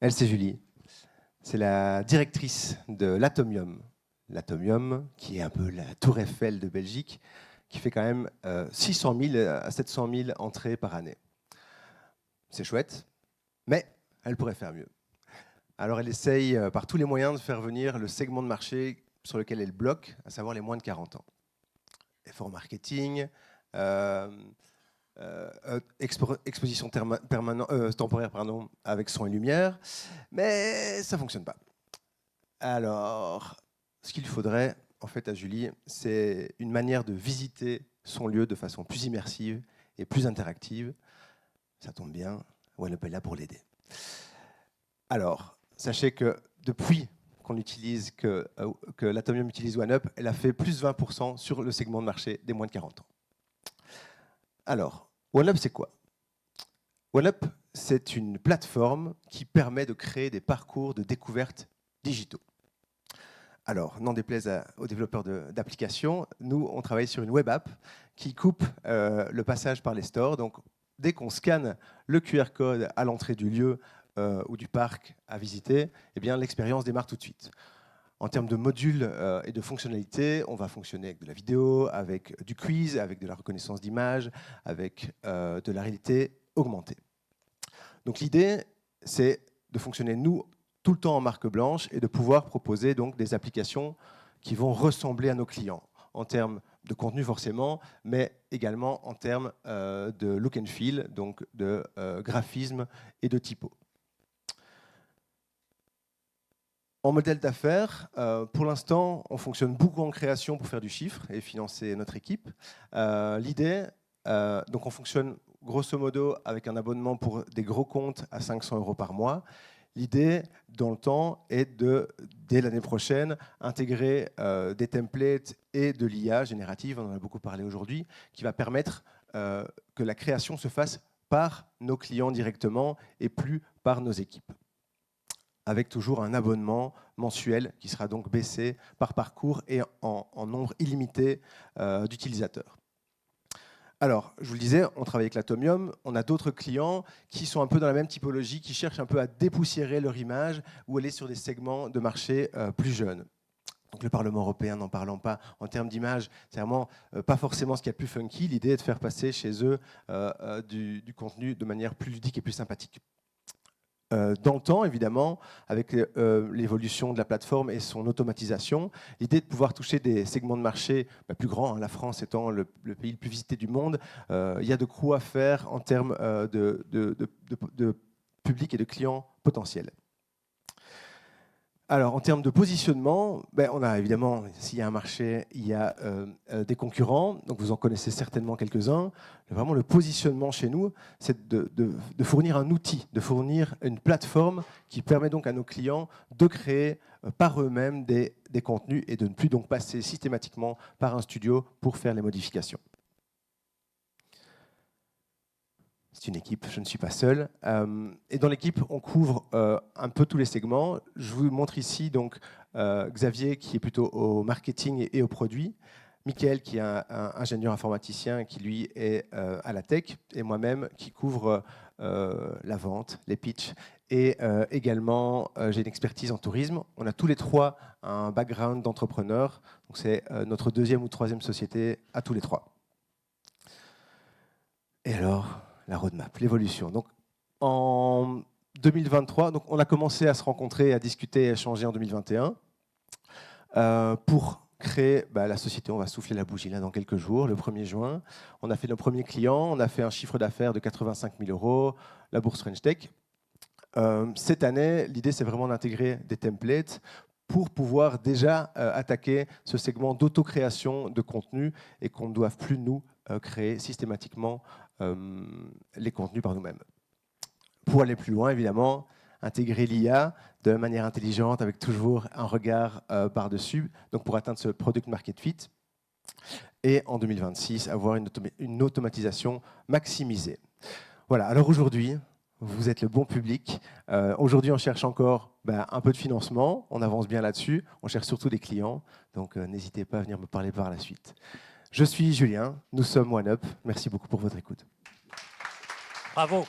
Elle, c'est Julie. C'est la directrice de l'Atomium. L'Atomium, qui est un peu la tour Eiffel de Belgique, qui fait quand même 600 000 à 700 000 entrées par année. C'est chouette, mais elle pourrait faire mieux. Alors elle essaye par tous les moyens de faire venir le segment de marché sur lequel elle bloque, à savoir les moins de 40 ans. Effort marketing, exposition temporaire avec son et lumière, mais ça ne fonctionne pas. Alors, ce qu'il faudrait, en fait, à Julie, c'est une manière de visiter son lieu de façon plus immersive et plus interactive. Ça tombe bien, OneUp est là pour l'aider. Alors, sachez que depuis qu'on utilise, que l'Atomium utilise OneUp, elle a fait plus de 20% sur le segment de marché des moins de 40 ans. Alors, OneUp, c'est quoi? OneUp, c'est une plateforme qui permet de créer des parcours de découverte digitaux. Alors, n'en déplaise aux développeurs d'applications, nous, on travaille sur une web app qui coupe le passage par les stores. Donc, dès qu'on scanne le QR code à l'entrée du lieu ou du parc à visiter, eh bien, l'expérience démarre tout de suite. En termes de modules et de fonctionnalités, on va fonctionner avec de la vidéo, avec du quiz, avec de la reconnaissance d'images, avec de la réalité augmentée. Donc l'idée, c'est de fonctionner, nous, tout le temps en marque blanche et de pouvoir proposer donc, des applications qui vont ressembler à nos clients, en termes de contenu forcément, mais également en termes de look and feel, donc de graphisme et de typo. En modèle d'affaires, pour l'instant, on fonctionne beaucoup en création pour faire du chiffre et financer notre équipe. L'idée, donc on fonctionne grosso modo avec un abonnement pour des gros comptes à 500 € par mois. L'idée, dans le temps, est de, dès l'année prochaine, intégrer des templates et de l'IA générative, on en a beaucoup parlé aujourd'hui, qui va permettre que la création se fasse par nos clients directement et plus par nos équipes, avec toujours un abonnement mensuel qui sera donc baissé par parcours et en nombre illimité d'utilisateurs. Alors, je vous le disais, on travaille avec l'Atomium, on a d'autres clients qui sont un peu dans la même typologie, qui cherchent un peu à dépoussiérer leur image ou aller sur des segments de marché plus jeunes. Donc le Parlement européen, n'en parlant pas, en termes d'image, c'est vraiment pas forcément ce qu'il y a de plus funky. L'idée est de faire passer chez eux du contenu de manière plus ludique et plus sympathique. Dans le temps, évidemment, avec l'évolution de la plateforme et son automatisation, l'idée de pouvoir toucher des segments de marché plus grands, hein, la France étant le pays le plus visité du monde, il y a de quoi faire en termes de public et de clients potentiels. Alors, en termes de positionnement, on a évidemment, s'il y a un marché, il y a des concurrents, donc vous en connaissez certainement quelques-uns. Vraiment, le positionnement chez nous, c'est de fournir un outil, de fournir une plateforme qui permet donc à nos clients de créer par eux-mêmes des contenus et de ne plus donc passer systématiquement par un studio pour faire les modifications. C'est une équipe, je ne suis pas seul. Et dans l'équipe, on couvre un peu tous les segments. Je vous montre ici donc Xavier qui est plutôt au marketing et au produit, Mickaël qui est un ingénieur informaticien qui lui est à la tech, et moi-même qui couvre la vente, les pitchs, et également j'ai une expertise en tourisme. On a tous les trois un background d'entrepreneur, donc c'est notre deuxième ou troisième société à tous les trois. Et alors la roadmap, l'évolution. Donc, en 2023, donc on a commencé à se rencontrer, à discuter et à échanger en 2021 pour créer la société. On va souffler la bougie là dans quelques jours, le 1er juin. On a fait nos premiers clients, on a fait un chiffre d'affaires de 85 000 €, la bourse French Tech. Cette année, l'idée, c'est vraiment d'intégrer des templates pour pouvoir déjà attaquer ce segment d'auto-création de contenu et qu'on ne doive plus, nous, créer systématiquement les contenus par nous-mêmes. Pour aller plus loin, évidemment, intégrer l'IA de manière intelligente avec toujours un regard par-dessus, donc pour atteindre ce product market fit. Et en 2026, avoir une automatisation maximisée. Voilà, alors aujourd'hui, vous êtes le bon public. Aujourd'hui, on cherche encore un peu de financement, on avance bien là-dessus, on cherche surtout des clients, donc n'hésitez pas à venir me parler par la suite. Je suis Julien, nous sommes OneUp. Merci beaucoup pour votre écoute. Bravo.